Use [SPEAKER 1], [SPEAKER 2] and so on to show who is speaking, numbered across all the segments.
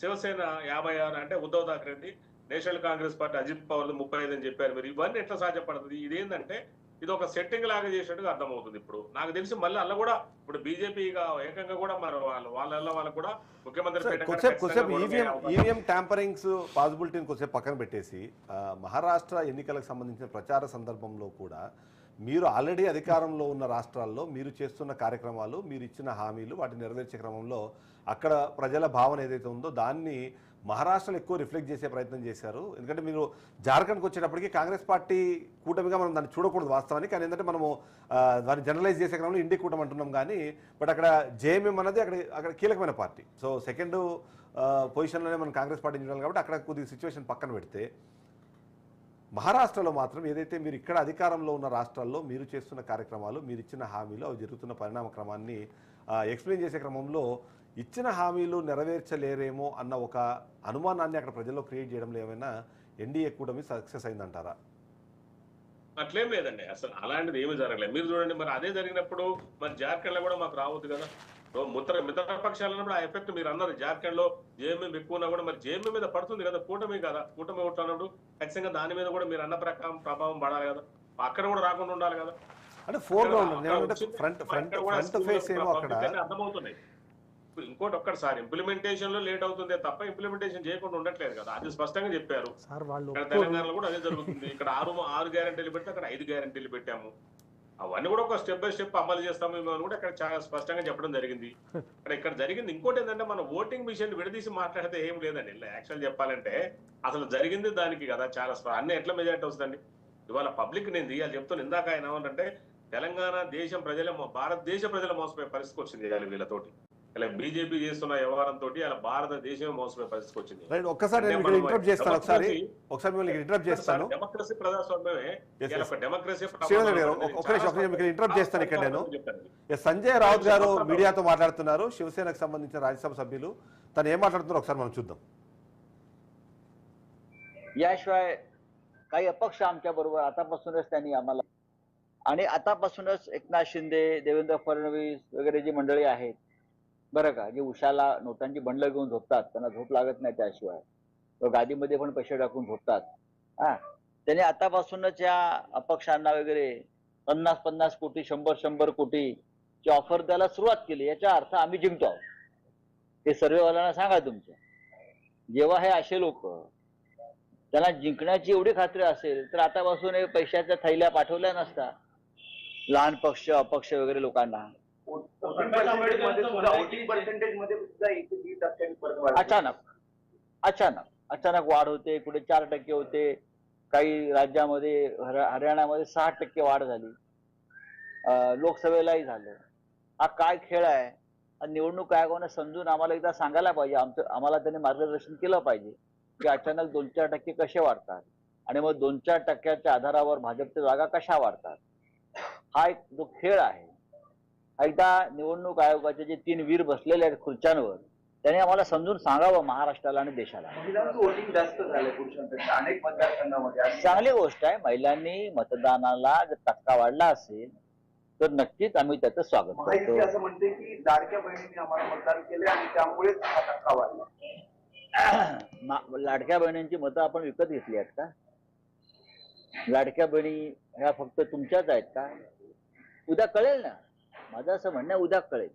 [SPEAKER 1] శివసేన 56 అంటే Uddhav ఠాక్రేది, national Congress party Ajit Pawar 35 అని చెప్పారు. మీరు ఇవన్నీ ఎట్లా సాధ్యపడుతుంది? ఇదేంటంటే ఇది ఒక సెట్టింగ్ లాగా చేసినట్టుగా అర్థమవుతుంది. ఇప్పుడు నాకు తెలిసి మళ్ళీ అలా కూడా ఇప్పుడు బీజేపీ ఏకంగా కూడా మరి వాళ్ళకు కూడా ముఖ్యమంత్రి
[SPEAKER 2] కొద్దిసేపు ఈవీఎం ట్యాంపరింగ్స్ పాసిబిలిటీని కొద్దిసేపు పక్కన పెట్టేసి మహారాష్ట్ర ఎన్నికలకు సంబంధించిన ప్రచార సందర్భంలో కూడా మీరు ఆల్రెడీ అధికారంలో ఉన్న రాష్ట్రాల్లో మీరు చేస్తున్న కార్యక్రమాలు, మీరు ఇచ్చిన హామీలు, వాటిని నెరవేర్చే క్రమంలో అక్కడ ప్రజల భావన ఏదైతే ఉందో దాన్ని మహారాష్ట్రలో ఎక్కువ రిఫ్లెక్ట్ చేసే ప్రయత్నం చేశారు. ఎందుకంటే మీరు జార్ఖండ్కి వచ్చేటప్పటికి కాంగ్రెస్ పార్టీ కూటమిగా మనం దాన్ని చూడకూడదు వాస్తవానికి. కానీ ఏంటంటే మనము దాన్ని జనరలైజ్ చేసే క్రమంలో ఇండి కూటమి అంటున్నాం. కానీ బట్ అక్కడ జేఎంఎం అన్నది అక్కడ కీలకమైన పార్టీ. సో సెకండ్ పొజిషన్లోనే మనం కాంగ్రెస్ పార్టీని చూడాలి కాబట్టి అక్కడ కొద్దిగా సిచ్యువేషన్ పక్కన పెడితే మహారాష్ట్రలో మాత్రం ఏదైతే మీరు ఇక్కడ అధికారంలో ఉన్న రాష్ట్రాల్లో మీరు చేస్తున్న కార్యక్రమాలు, మీరు ఇచ్చిన హామీలు, అవి జరుగుతున్న పరిణామ క్రమాన్ని ఎక్స్ప్లెయిన్ చేసే క్రమంలో ఇచ్చిన హామీలు నెరవేర్చలేరేమో అన్న ఒక అనుమానాన్ని అక్కడ ప్రజల్లో క్రియేట్ చేయడంలో ఏమైనా ఎన్డీఏ కూటమి సక్సెస్ అయిందంటారా?
[SPEAKER 1] అట్లేం లేదండి, అసలు అలాంటిది ఏమీ జరగలేదు. మీరు చూడండి, మరి అదే జరిగినప్పుడు మరి జార్ఖండ్లో కూడా మాకు రావద్దు కదా. మిత్ర పక్షాలు అన్నప్పుడు ఆ ఎఫెక్ట్ మీరు అన్నారు. జార్ఖండ్ లో జేఎంఎం ఎక్కువ ఉన్నా కూడా మరి జేఎంఎం మీద పడుతుంది కదా, కూటమి కదా. కూటమి ఓట్లన్నప్పుడు ఖచ్చితంగా దాని మీద కూడా మీరు అన్న ప్రకారం ప్రభావం పడాలి కదా, అక్కడ కూడా రాకుండా ఉండాలి కదా.
[SPEAKER 2] అంటే
[SPEAKER 1] అర్థమవుతున్నాయి. ఇంకోటి ఒక్కటిసారి ఇంప్లిమెంటేషన్ లో లేట్ అవుతుందే తప్ప ఇంప్లిమెంటేషన్ చేయకుండా ఉండట్లేదు కదా, అది స్పష్టంగా చెప్పారు. తెలంగాణలో కూడా అదే జరుగుతుంది. ఇక్కడ 6 గ్యారెంటీలు పెడితే అక్కడ 5 గ్యారెంటీలు పెట్టాము. అవన్నీ కూడా ఒక స్టెప్ బై స్టెప్ అమలు చేస్తాము అని కూడా ఇక్కడ చాలా స్పష్టంగా చెప్పడం జరిగింది. ఇక్కడ జరిగింది ఇంకోటి ఏంటంటే, మన ఓటింగ్ మిషన్ విడదీసి మాట్లాడితే ఏం లేదండి. యాక్చువల్ చెప్పాలంటే అసలు జరిగింది దానికి కదా. చాలా అన్ని ఎట్లా మెజారిటీ వస్తుందండి. ఇవాళ పబ్లిక్ నేను తీయాలి చెప్తాను. ఇందాక ఆయన ఏమంటే తెలంగాణ దేశం ప్రజల భారతదేశ ప్రజల మోసపోయే పరిస్థితి వచ్చింది వీళ్ళతోటి. ఇలా బీజేపీ చేస్తున్న వ్యవహారంతో అలా భారతదేశం మోసపోయే పరిస్థితి వచ్చింది. డెమోక్రసీ ప్రజాస్వామ్యమే డెమోక్రసీ.
[SPEAKER 2] ఇక్కడ నేను సంజయ్ రావుత్ గారు మీడియాతో మాట్లాడుతున్నారు, శివసేనకు సంబంధించిన రాజ్యసభ సభ్యులు. తను ఏం మాట్లాడుతున్నారో ఒకసారి మనం చూద్దాం.
[SPEAKER 3] याशिवाय काही अपक्ष आमच्या बरोबर आतापासूनच त्यांनी आम्हाला आणि आतापासूनच एकनाथ शिंदे, देवेंद्र फडणवीस वगैरे जी मंडळी आहेत बरं का, जे उशाला नोटांची बंडलं घेऊन झोपतात, त्यांना झोप लागत नाही त्याशिवाय, गादीमध्ये पण पैसे टाकून झोपतात. त्यांनी आतापासूनच या अपक्षांना वगैरे 50-50 कोटी 100-100 कोटीची ऑफर द्यायला सुरुवात केली. याचा अर्थ आम्ही जिंकतो आहोत. हे सर्वेवाल्यांना सांगा तुमच्या. जेव्हा हे असे लोक त्यांना जिंकण्याची एवढी खात्री असेल तर आतापासून पैशाच्या थैल्या पाठवल्या नसता लहान पक्ष अपक्ष वगैरे लोकांना. अचानक वाढ होते, कुठे 4% होते, काही राज्यामध्ये हरियाणामध्ये 6% वाढ झाली, लोकसभेलाही झालं. हा काय खेळ आहे? निवडणूक आयोगाने समजून आम्हाला एकदा सांगायला पाहिजे. आम्हाला त्यांनी मार्गदर्शन केलं पाहिजे की अचानक 2-4% कसे वाढतात आणि मग 2-4%च्या आधारावर भाजपच्या जागा कशा वाढतात. हा एक जो खेळ आहे, एकदा निवडणूक आयोगाचे जे 3 वीर बसलेले आहेत खुर्च्यांवर, त्यांनी आम्हाला समजून सांगावं महाराष्ट्राला आणि देशाला.
[SPEAKER 4] वोटिंग जास्त झाले पुरुषांपेक्षा अनेक मतदारसंघामध्ये.
[SPEAKER 3] चांगली गोष्ट आहे. महिलांनी मतदानाला जर टक्का वाढला असेल तर नक्कीच आम्ही त्याचं स्वागत करतो.
[SPEAKER 4] असं म्हणते की लाडक्या बहिणींनी आम्हाला मतदान केले आणि त्यामुळेच हा टक्का वाढला.
[SPEAKER 3] लाडक्या बहिणींची मतं आपण विकत घेतली आहेत का? लाडक्या बहिणी ह्या फक्त तुमच्याच आहेत का? उद्या कळेल ना. माझं असं म्हणणं उद्या कळेल.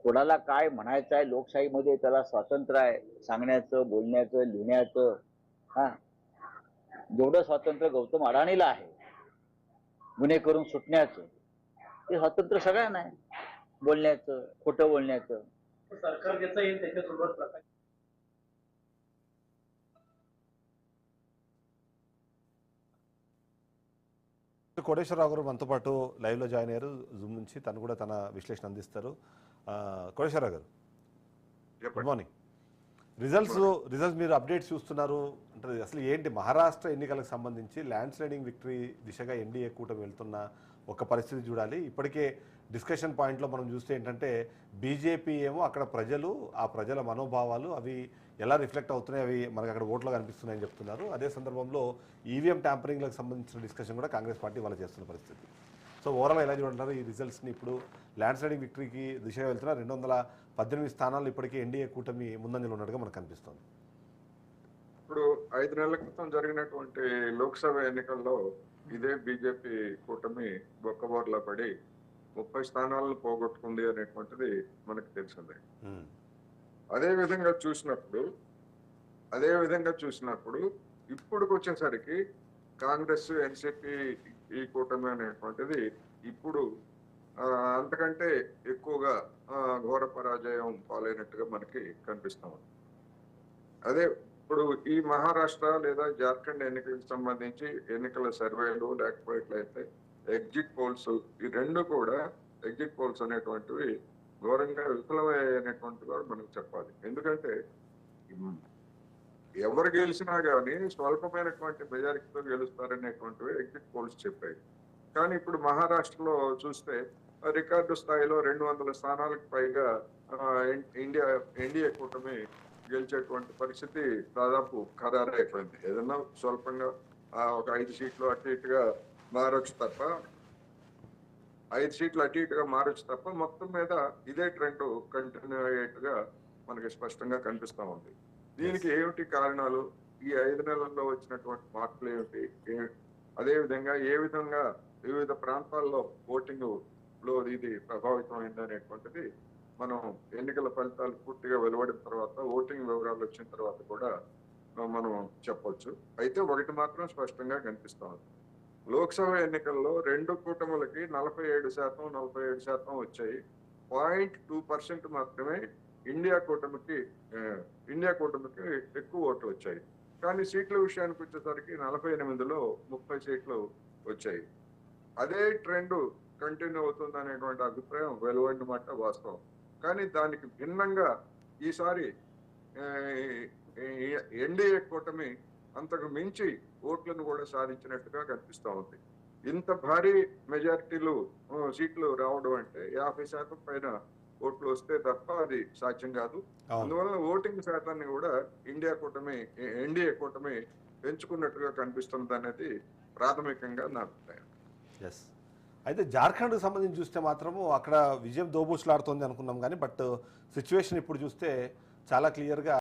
[SPEAKER 3] कोणाला काय म्हणायचं आहे, लोकशाहीमध्ये त्याला स्वातंत्र्य आहे सांगण्याचं, बोलण्याचं, लिहिण्याचं. जेवढं स्वातंत्र्य गौतम अडाणीला आहे गुन्हे करून सुटण्याचं, ते स्वातंत्र्य सगळ्यांना आहे. बोलण्याचं, खोटं बोलण्याचं.
[SPEAKER 4] सरकार ज्याचं येईल त्याच्यासोबत
[SPEAKER 2] కోటేశ్వరరావు గారు మనతో పాటు లైవ్లో జాయిన్ అయ్యారు జూమ్ నుంచి. తను కూడా తన విశ్లేషణ అందిస్తారు. కోటేశ్వరరావు గారు గుడ్ మార్నింగ్. రిజల్ట్స్ మీరు అప్డేట్స్ చూస్తున్నారు అంటే అసలు ఏంటి మహారాష్ట్ర ఎన్నికలకు సంబంధించి ల్యాండ్ స్లైడింగ్ విక్టరీ దిశగా ఎన్డీఏ కూటమి వెళ్తున్న ఒక పరిస్థితి చూడాలి. ఇప్పటికే డిస్కషన్ పాయింట్లో మనం చూస్తే ఏంటంటే బీజేపీ ఏమో అక్కడ ప్రజలు, ఆ ప్రజల మనోభావాలు అవి ఎలా రిఫ్లెక్ట్ అవుతున్నాయి, అవి మనకు అక్కడ ఓట్లో కనిపిస్తున్నాయని చెప్తున్నారు. అదే సందర్భంలో ఈవీఎం ట్యాంపరింగ్లకు సంబంధించిన డిస్కషన్ కూడా కాంగ్రెస్ పార్టీ వాళ్ళు చేస్తున్న పరిస్థితి. సో ఓవరాల్ ఎలా చూడంటారు ఈ రిజల్ట్స్ని? ఇప్పుడు ల్యాండ్ స్లైడింగ్ విక్టరీకి దిశగా వెళ్తున్నారు. 18 స్థానాలు ఇప్పటికీ ఎన్డీఏ కూటమి ముందంజలో ఉన్నట్టుగా మనకు కనిపిస్తుంది.
[SPEAKER 5] ఇప్పుడు 5 నెలల క్రితం జరిగినటువంటి లోక్సభ ఎన్నికల్లో ఇదే బీజేపీ కూటమి బొక్కబోర్లా పడి 30 స్థానాలను పోగొట్టుకుంది అనేటువంటిది మనకు తెలిసిందే. అదే విధంగా చూసినప్పుడు ఇప్పుడుకి వచ్చేసరికి కాంగ్రెస్, ఎన్సీపీ ఈ కూటమి అనేటువంటిది ఇప్పుడు అంతకంటే ఎక్కువగా ఘోర పరాజయం పాలైనట్టుగా మనకి కనిపిస్తా ఉంది. అదే ఇప్పుడు ఈ మహారాష్ట్ర లేదా జార్ఖండ్ ఎన్నికలకు సంబంధించి ఎన్నికల సర్వేలు లేకపోయినట్లయితే ఎగ్జిట్ పోల్స్, ఈ రెండు కూడా ఎగ్జిట్ పోల్స్ అనేటువంటివి ఘోరంగా విఫలమయ్యేటువంటిగా మనకు చెప్పాలి. ఎందుకంటే ఎవరు గెలిచినా కానీ స్వల్పమైనటువంటి మెజారిటీతో గెలుస్తారనేటువంటివి ఎగ్జిట్ పోల్స్ చెప్పాయి. కానీ ఇప్పుడు మహారాష్ట్రలో చూస్తే రికార్డు స్థాయిలో 200 స్థానాలకు పైగా ఎన్డీఏ కూటమి గెలిచేటువంటి పరిస్థితి దాదాపు ఖరారైపోయింది. ఏదన్నా స్వల్పంగా ఒక 5 సీట్లు అటు ఇటుగా మారొచ్చు తప్ప మొత్తం మీద ఇదే ట్రెండ్ కంటిన్యూ అయ్యేట్టుగా మనకి స్పష్టంగా కనిపిస్తా ఉంది. దీనికి ఏమిటి కారణాలు, ఈ 5 నెలల్లో వచ్చినటువంటి మార్పులు ఏమిటి, అదే విధంగా ఏ విధంగా వివిధ ప్రాంతాల్లో ఓటింగ్ లో ఇది ప్రభావితమైంది అనేటువంటిది మనం ఎన్నికల ఫలితాలు పూర్తిగా వెలువడిన తర్వాత, ఓటింగ్ వివరాలు వచ్చిన తర్వాత కూడా మనం చెప్పొచ్చు. అయితే ఒకటి మాత్రం స్పష్టంగా కనిపిస్తా ఉంది. లోక్సభ ఎన్నికల్లో 2 కూటములకి 47% వచ్చాయి. 0.2% మాత్రమే ఇండియా కూటమికి ఎక్కువ ఓట్లు వచ్చాయి. కానీ సీట్ల విషయానికి వచ్చేసరికి 48లో 30 సీట్లు వచ్చాయి. అదే ట్రెండ్ కంటిన్యూ అవుతుంది అనేటువంటి అభిప్రాయం వెలువడిన మాట వాస్తవం. కానీ దానికి భిన్నంగా ఈసారి ఎన్డీఏ కూటమి అంతకు మించి ఓట్లను కూడా సాధించినట్టుగా కనిపిస్తా ఉంది. ఇంత భారీ మెజారిటీలు సీట్లు రావడం అంటే 50% పైన ఓట్లు వస్తే తప్ప అది సాధ్యం కాదు. అందువల్ల ఓటింగ్ శాతాన్ని కూడా ఎన్డీఏ కూటమి పెంచుకున్నట్టుగా కనిపిస్తుంది అనేది ప్రాథమికంగా నా అభిప్రాయం.
[SPEAKER 2] ఎస్. అయితే జార్ఖండ్కి సంబంధించి చూస్తే మాత్రము అక్కడ విజయం దోబూచులాడుతోంది అనుకున్నాం కానీ బట్ సిచ్యువేషన్ ఇప్పుడు చూస్తే చాలా క్లియర్గా